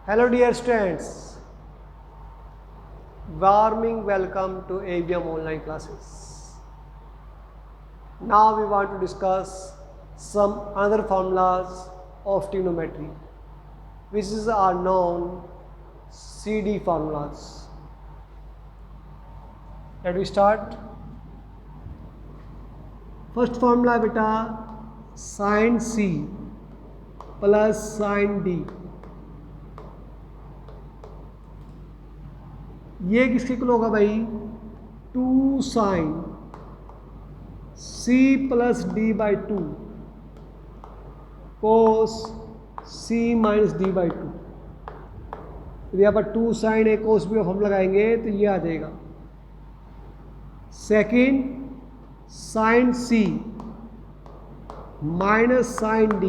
Hello dear students, warming welcome to ABM online classes. Now we want to discuss some other formulas of trigonometry which are known CD formulas. Let me start. First formula beta sin C plus sin D. ये किसके equal होगा भाई? 2 sin C plus D by 2 cos C minus D by 2. यदि यहाँ पर 2 sin ए कोस B हम लगाएंगे तो ये आ जाएगा. Second sin C minus sin D.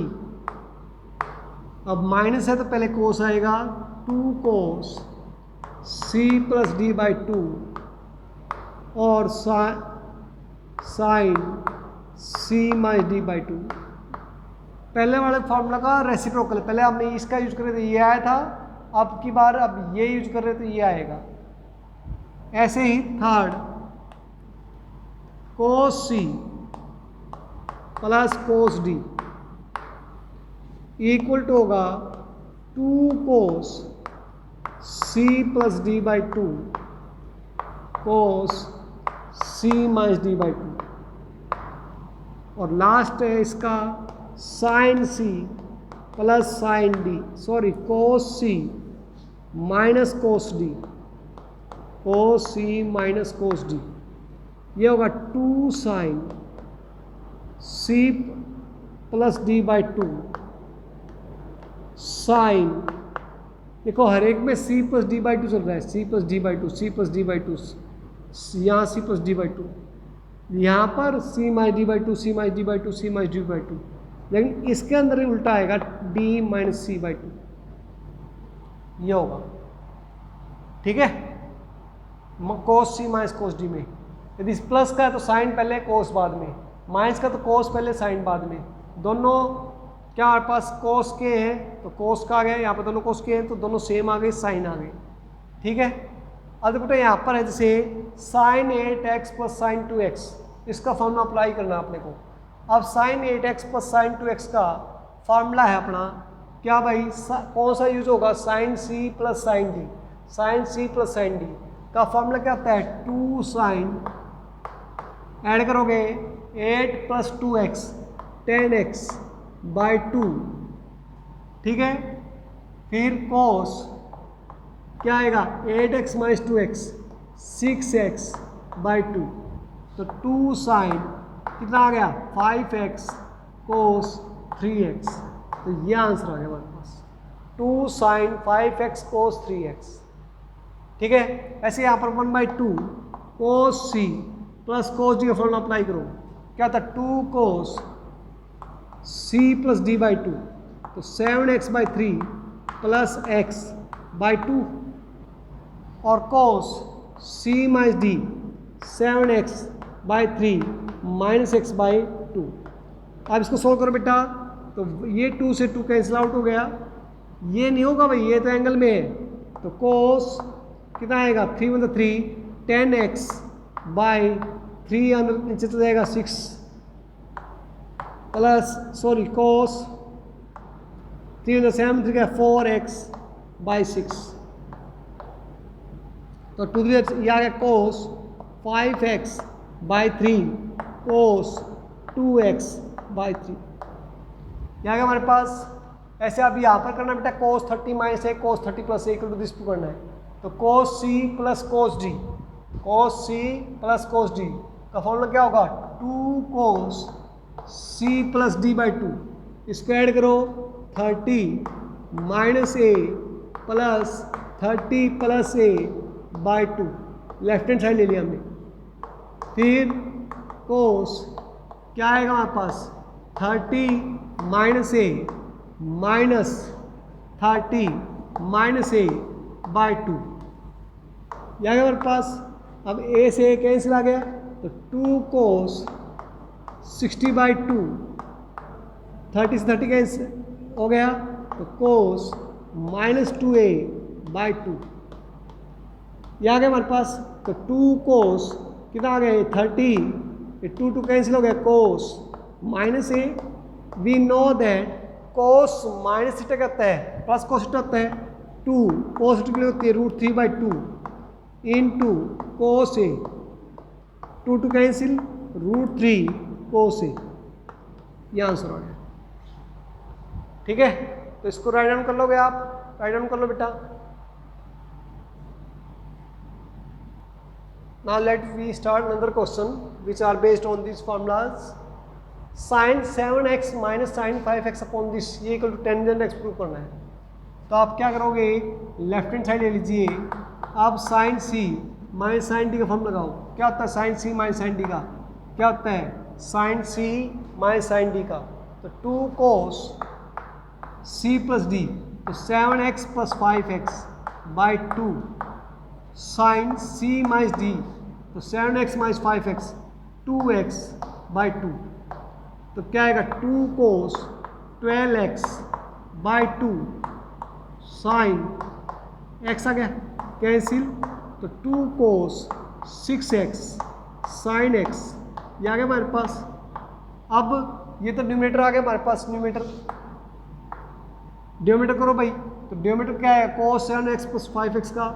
अब माइनस है तो पहले कोस आएगा. 2 cos C plus D by 2 और sine C minus D by 2. पहले वाले फार्मूला का रेसिप्रोकल, पहले हमने इसका यूज कर रहे थे ये आया था, अब की बार अब ये यूज कर रहे थे ये आएगा. ऐसे ही third cos C plus cos D equal to होगा 2 cos C plus D by 2 cos C minus D by 2. और लास्ट है इसका sine C plus sine D, sorry cos C minus cos D, cos C minus cos D. ये होगा 2 sine C plus D by 2 sine. देखो हर एक में C plus D by 2 चल रहा है. C plus D by 2, C plus D by 2, यहाँ C प्लस डी बाई 2, यहाँ पर C minus D by 2, C minus D by 2, C minus D by 2. लेकिन इसके अंदर ही उल्टा आएगा D माइनस C बाई 2. ये होगा. ठीक है. कोस C माइनस कोस D में यदि प्लस का है तो साइन पहले कोस बाद में, माइनस का तो कोस पहले साइन बाद में. दोनों क्या हमारे पास कोस के हैं तो कोस का आ गया, यहाँ पर दोनों कोस के हैं तो दोनों सेम आ गए, साइन आ गए. ठीक है. अब देखो यहाँ पर है जैसे sign 8x plus sign 2x, इसका फॉर्मूला अप्लाई करना है अपने को. अब sign 8x plus sign 2x का फार्मूला है अपना क्या भाई? कौन सा यूज होगा? Sine C plus sine D. Sine C plus sine D का फॉर्मूला क्या होता है? 2 साइन ऐड करोगे 8 प्लस 2x 10x बाई 2. ठीक है. फिर कोस क्या आएगा? 8x minus 2x 6x by 2. तो 2 साइन कितना आ गया? 5x कोस 3x. तो ये आंसर आ गया हमारे पास 2 साइन 5x कोस 3x. ठीक है. ऐसे यहाँ पर 1/2 कोस C प्लस कोस D का फॉर्मूला अप्लाई करो. क्या था? 2 cos C plus D by 2, तो 7x by 3 plus x by 2 और कोस C minus D 7x by 3 minus x by 2. अब इसको सोल्व करो बेटा. तो ये 2 से 2 कैंसिल आउट हो गया. ये नहीं होगा भाई, ये तो एंगल में है. तो कोस कितना आएगा? 3 मतलब 3 10x बाई 3 अंदर नीचे चला जाएगा 6 प्लस सॉरी कोस 3 7 3 का 4x बाई 6. तो 2 ये आ गया कोस 5x by 3 cos 2x by 3. ये आ गया हमारे पास. ऐसे अब यहाँ पर करना बेटा cos 30 minus A cos 30 plus A equal to this करना है. तो cos C plus cos D, cos C plus cos D का फॉर्मूला क्या होगा? 2 cos C plus D by 2. इसको ऐड करो 30 minus A plus 30 plus A by 2. Left hand side ले लिया हमने. फिर कोस क्या आएगा हमारे पास? 30 minus A minus 30 minus A by 2. यह आ गया हमारे पास. अब ए से ए कैंसिल आ गया तो 2 कोस 60 बाई 2 30 से 30 कैंसिल हो गया तो कोस -2a/2 ये आ गया हमारे पास। तो 2 कोस कितना आ गया 30, ये 2 कैंसिल हो गया, cos -a। We know that cos minus theta क्या होता है, प्लस कोस थीटा होता है 2, कोस थीटा कितनी होती है √3/2 इंटू कोस ए, 2 कैंसिल √3 कोस ए, ये आंसर आ गया। ठीक है, तो इसको राइट डाउन कर लोगे आप, राइट डाउन कर लो बेटा। Now let we start another question which are based on these formulas. Sin 7x minus sin 5x upon this ये equal to tangent x prove करना है। तो आप क्या करोगे, लेफ्ट हैंड साइड ले लीजिए, आप sin c minus sin d का फॉर्म लगाओ। क्या होता है sin c minus sin d का, क्या होता है sin c minus sin d का, तो 2 cos c प्लस d, तो 7x plus 5x by 2 sin c minus d, तो 7x minus 5x 2x by 2, तो क्या आएगा 2 cos 12x by 2 sin x आ गया कैंसिल, तो 2 cos 6x sin x ये आ गया हमारे पास। अब ये तो न्यूमरेटर आ गया हमारे पास, न्यूमरेटर डिनोमिनेटर करो भाई, तो डिनोमिनेटर क्या है cos 7x प्लस 5x का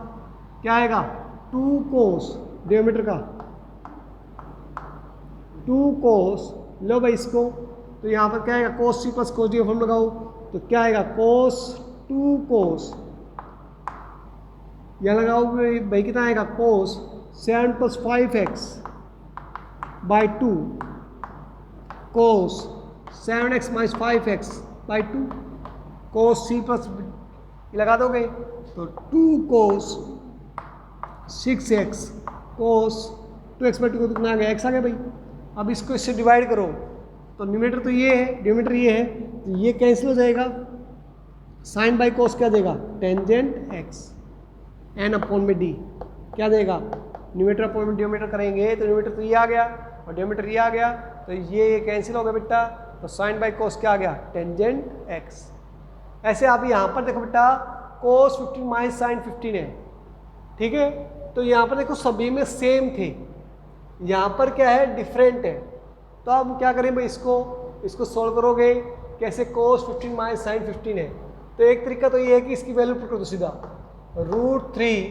क्या आएगा 2 cos, डिनोमिनेटर का 2 cos, लो भाई इसको, तो यहाँ पर क्या आएगा cos c plus cos d का फॉर्म लगाओ, तो क्या आएगा cos 2 cos, यहाँ लगाओ भाई कितना आएगा cos 7 plus 5x by 2 cos 7x minus 5x by 2 cos c plus लगा दोगे, तो 2 cos 6x cos 2x by 2 को कितना आ गया x आ गया भाई। अब इसको इससे डिवाइड करो, तो न्यूमरेटर तो ये है, डिनोमिनेटर ये है, तो ये कैंसिल हो जाएगा, साइन बाई कोस क्या देगा टेंजेंट x n अपॉन में d क्या देगा, न्यूमरेटर अपॉन में डिनोमिनेटर करेंगे तो न्यूमरेटर तो ये आ गया और डिनोमिनेटर ये आ गया, तो ये कैंसिल हो गया बेटा, तो साइन बाई कोस क्या आ गया टेंजेंट x। ऐसे आप यहाँ पर देखो बेटा कोस 15 माइनस साइन 15 है, ठीक है, तो यहाँ पर देखो सभी में सेम थे, यहाँ पर क्या है डिफरेंट है, तो अब क्या करें भाई इसको सोल्व करोगे कैसे, कोस 15 माइनस साइन 15 है, तो एक तरीका तो ये है कि इसकी वैल्यू पुट कर दो सीधा, √3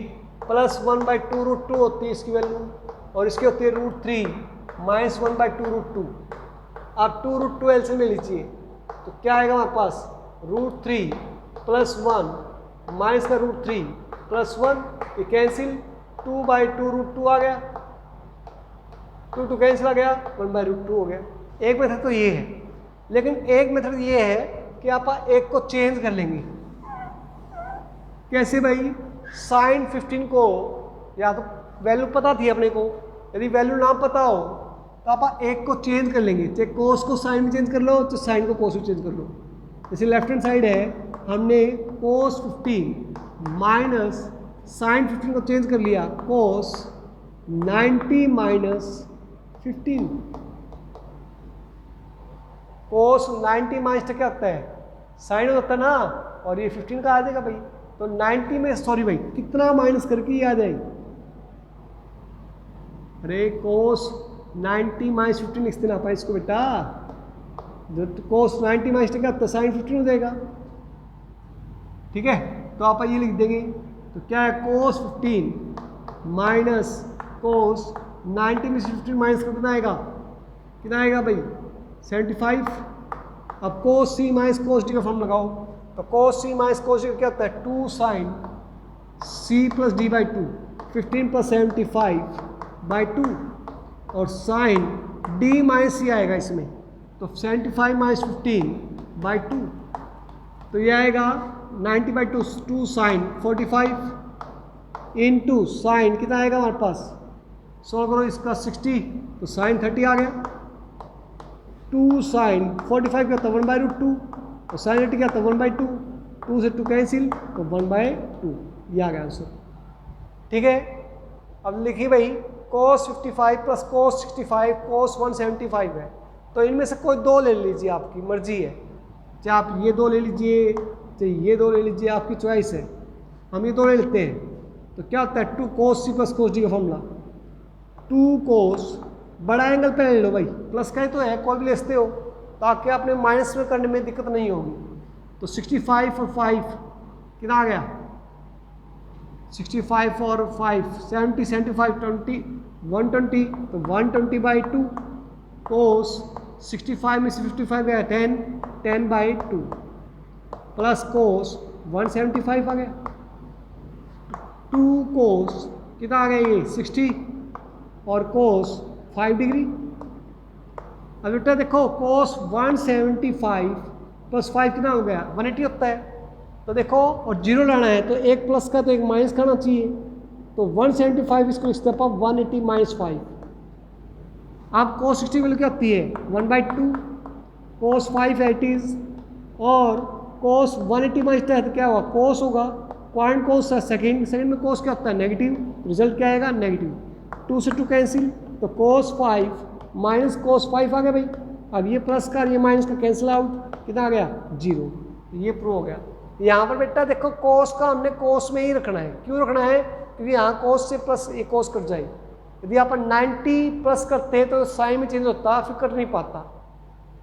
प्लस 1/2 √2 होती है इसकी वैल्यू, और इसकी होती है √3 माइनस 1/2 √2, आप 2 √2 एलसीएम ले लीजिए, तो क्या आएगा हमारे पास √3 प्लस 1 माइनस का √3 प्लस 1, ये कैंसिल 2/2 √2 आ गया, 2 कैंसिल आ गया, 1/√2 हो गया। एक मेथड तो ये है, लेकिन एक मेथड ये है कि आप एक को चेंज कर लेंगे। कैसे भाई, साइन 15 को या तो वैल्यू पता थी अपने को, यदि वैल्यू ना पता हो तो आप एक को चेंज कर लेंगे, चाहे कोस को साइन में चेंज कर लो तो साइन को कोस में चेंज कर लो। जैसे लेफ्ट हैंड साइड है, हमने कोस 15 माइनस साइन 15 को चेंज कर लिया कोस 90 माइनस 15, कोस 90 माइनस क्या होता है साइन होता है ना, और ये 15 का आ जाएगा भाई, तो 90 में सॉरी भाई कितना माइनस करके ये आ जाएगी, अरे कोस 90 माइनस 15 लिख देना पाए इसको बेटा, कोस 90 माइनस क्या होता है साइन 15 हो जाएगा, ठीक है, तो आप ये लिख देंगे, तो क्या है कोस 15 माइनस कोस 90 में 15 माइनस कर कितना आएगा भाई 75। अब कोस सी माइनस कोस डी का फॉर्म लगाओ, तो कोस सी माइनस कोस डी क्या होता है 2 sine C plus D by 2, 15 plus 75 by 2, और साइन डी माइनस सी आएगा इसमें, तो 75 माइनस 15 बाई 2, तो ये आएगा 90 बाई 2 साइन 45 इंटू साइन कितना आएगा हमारे पास, सॉल्व करो इसका 60, तो साइन 30 आ गया, 2 साइन 45 क्या था 1/√2, और साइन 80 क्या था 1/2, 2 से 2 कैंसिल, तो 1/2, ये आ गया आंसर। ठीक है, अब लिखिए भाई cos 55 प्लस cos 65 cos 175 है, तो इनमें से कोई दो ले लीजिए, आपकी मर्जी है, चाहे आप ये दो ले लीजिए चाहे ये दो ले लीजिए, आपकी चॉइस है। हम ये दो ले लेते हैं तो क्या होता है 2 cos c plus cos d का फॉर्मूला 2 cos, बड़ा एंगल पे ले लो भाई, प्लस का ही तो है, कोई भी ले सकते हो ताकि आपने माइनस में करने में दिक्कत नहीं होगी। तो 65 और 5 कितना आ गया 65 और 5 70 75 20 120, तो 120/2 cos 65 में से 55 गया 10/2 प्लस cos 175 आ गया 2 cos कितना आ गया ये 60 और cos 5 डिग्री। अब बेटा देखो cos 175 प्लस 5 कितना हो गया 180 होता है। तो देखो और जीरो लाना है तो एक प्लस का तो एक माइनस करना चाहिए, तो 175 इसको इस तरफ 180 माइनस 5। अब cos 60 वैल्यू क्या होती है 1/2 cos 5 80 और cos 180 माइनस है तो क्या होगा cos होगा, पॉइंट cos सेकेंड में cos क्या होता है नेगेटिव, रिजल्ट क्या आएगा नेगेटिव, 2 से 2 कैंसिल, तो cos 5 माइनस cos 5 आ गया भाई। अब ये प्लस का ये माइनस का कैंसिल आउट, कितना आ गया 0, ये प्रूव हो गया। यहाँ पर बेटा देखो cos का हमने cos में ही रखना है, क्यों रखना है क्योंकि यहाँ cos से प्लस ये cos कट जाए। यदि आप 90 प्लस करते हैं तो साइन में चेंज होता फिर कट नहीं पाता,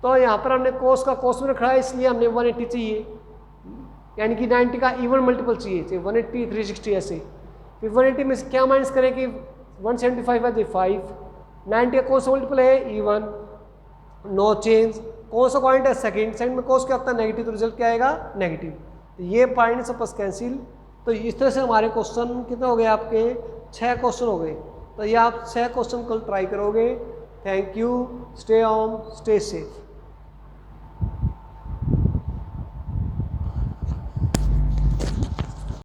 तो यहाँ पर हमने cos का cos में रखा है इसलिए हमने 180 चाहिए, यानी कि 90 का इवन मल्टीपल चाहिए, 180 360 ऐसे। फिर 180 में से क्या माइनस करें कि 175 है 5, 90 का cos मल्टीपल है इवन, नो चेंज, cos का पॉइंट है सेकंड में cos क्या होता है नेगेटिव, तो रिजल्ट क्या आएगा नेगेटिव। तो ये पॉइंट से प्लस कैंसिल। तो इस तरह से हमारे क्वेश्चन कितने हो गए आपके 6 क्वेश्चन हो गए। तो ये आप 6 क्वेश्चन कल ट्राई करोगे। Thank you, stay home, stay safe.